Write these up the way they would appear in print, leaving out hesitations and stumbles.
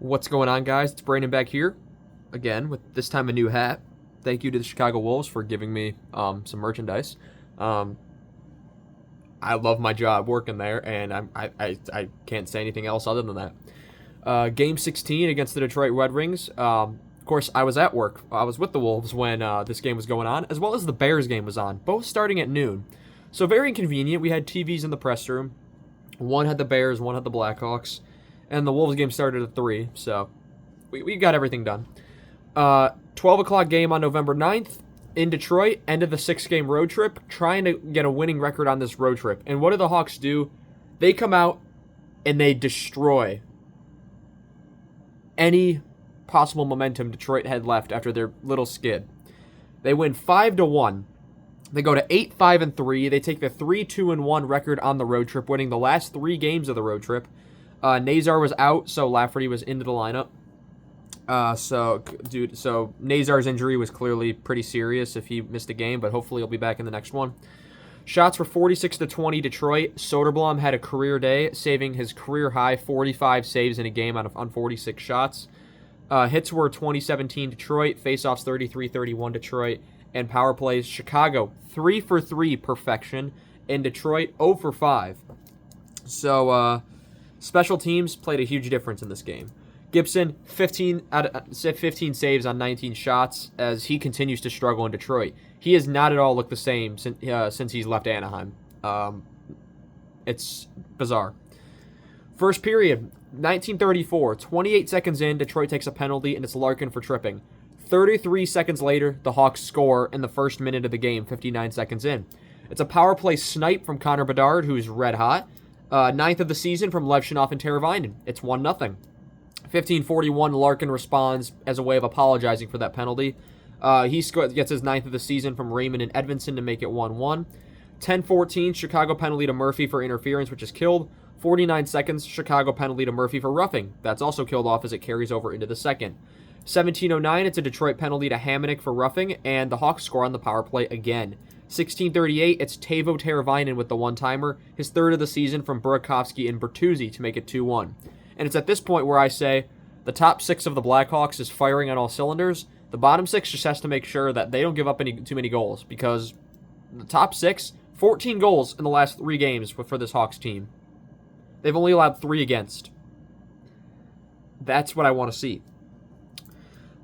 What's going on, guys? It's Brandon back here again with this time a new hat. Thank you to the Chicago Wolves for giving me some merchandise. I love my job working there, and I can't say anything else other than that. Game 16 against the Detroit Red Wings. Of course, I was at work. I was with the Wolves when this game was going on, as well as the Bears game was on, both starting at noon. So very inconvenient. We had TVs in the press room. One had the Bears, one had the Blackhawks. And the Wolves game started at 3, so we got everything done. 12 o'clock game on November 9th in Detroit, end of the 6-game road trip, trying to get a winning record on this road trip. And what do the Hawks do? They come out and they destroy any possible momentum Detroit had left after their little skid. They win 5-1. They go to 8-5-3. They take the 3-2-1 record on the road trip, winning the last 3 games of the road trip. Nazar was out, so Lafferty was into the lineup. So Nazar's injury was clearly pretty serious if he missed a game, but hopefully he'll be back in the next one. Shots were 46-20 Detroit. Soderblom had a career day, saving his career high 45 saves in a game on 46 shots. Hits were 20-17 Detroit. Faceoffs 33-31 Detroit. And power plays, Chicago 3-for-3 perfection, and Detroit 0-for-5. So, special teams played a huge difference in this game. Gibson, 15 saves on 19 shots as he continues to struggle in Detroit. He has not at all looked the same since he's left Anaheim. It's bizarre. First period, 1934, 28 seconds in, Detroit takes a penalty, and it's Larkin for tripping. 33 seconds later, the Hawks score in the first minute of the game, 59 seconds in. It's a power play snipe from Connor Bedard, who's red hot. 9th of the season from Levshunov and Teravainen. It's 1-0. 15:41, Larkin responds as a way of apologizing for that penalty. He gets his 9th of the season from Raymond and Edvinsson to make it 1-1. 10:14, Chicago penalty to Murphy for interference, which is killed. 49 seconds, Chicago penalty to Murphy for roughing. That's also killed off as it carries over into the second. 17:09, it's a Detroit penalty to Hamonic for roughing, and the Hawks score on the power play again. 16:38, it's Teuvo Teravainen with the one-timer, his 3rd of the season from Burakovsky and Bertuzzi to make it 2-1. And it's at this point where I say the top 6 of the Blackhawks is firing on all cylinders. The bottom 6 just has to make sure that they don't give up too many goals, because the top 6, 14 goals in the last 3 games for this Hawks team. They've only allowed 3 against. That's what I want to see.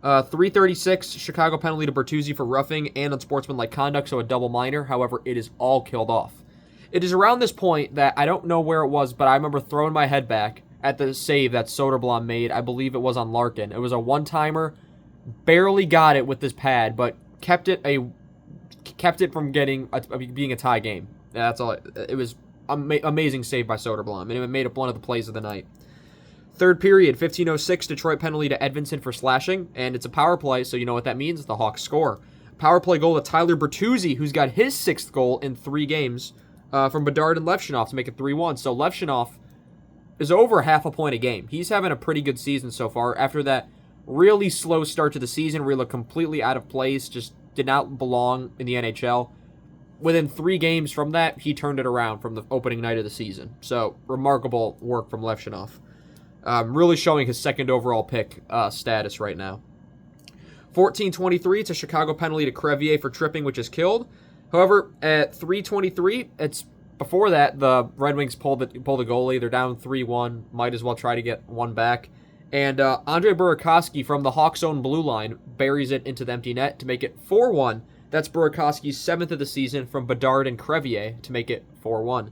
3:36, Chicago penalty to Bertuzzi for roughing and unsportsmanlike conduct, so a double minor. However, it is all killed off. It is around this point that I don't know where it was, but I remember throwing my head back at the save that Soderblom made. I believe it was on Larkin. It was a one-timer, barely got it with this pad, but kept it from being a tie game. That's all. It was amazing save by Soderblom, and it made it one of the plays of the night. Third period, 15:06, Detroit penalty to Edvinsson for slashing, and it's a power play, so you know what that means. The Hawks score. Power play goal to Tyler Bertuzzi, who's got his 6th goal in 3 games from Bedard and Levshunov to make it 3-1. So Levshunov is over half a point a game. He's having a pretty good season so far. After that really slow start to the season where he looked completely out of place, just did not belong in the NHL. Within 3 games from that, he turned it around from the opening night of the season. So remarkable work from Levshunov. Really showing his 2nd overall pick status right now. 14:23, it's a Chicago penalty to Crevier for tripping, which is killed. However, at 3:23, it's before that, the Red Wings pull the goalie. They're down 3-1. Might as well try to get one back. And Andre Burakovsky from the Hawks' own blue line buries it into the empty net to make it 4-1. That's Burakovsky's 7th of the season from Bedard and Crevier to make it 4-1.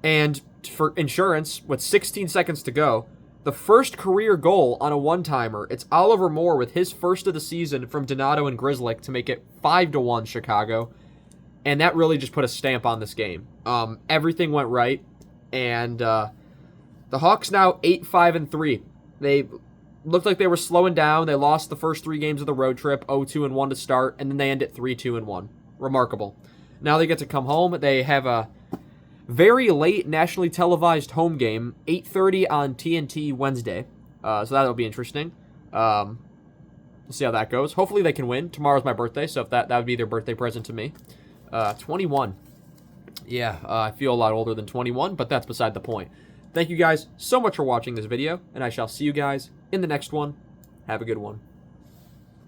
And for insurance, with 16 seconds to go, the first career goal on a one-timer, it's Oliver Moore with his 1st of the season from Donato and Grzelcyk to make it 5-1 Chicago. And that really just put a stamp on this game. Everything went right. And the Hawks now 8-5-3. They looked like they were slowing down. They lost the first 3 games of the road trip, 0-2-1 to start, and then they end at 3-2-1. Remarkable. Now they get to come home. They have a very late nationally televised home game, 8:30 on TNT Wednesday. So that'll be interesting. We'll see how that goes. Hopefully they can win. Tomorrow's my birthday, so if that would be their birthday present to me. 21. Yeah, I feel a lot older than 21, but that's beside the point. Thank you guys so much for watching this video, and I shall see you guys in the next one. Have a good one.